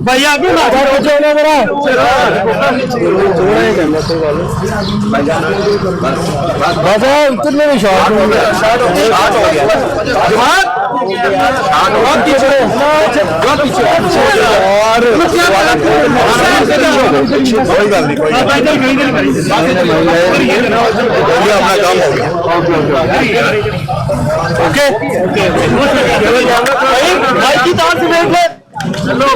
भाई आप भी माथा रोचो ना मेरा बस कितने में शॉट हो गया और पीछे कोई गल नहीं अपना काम हो गया ओके भाई की तार से देख ले चलो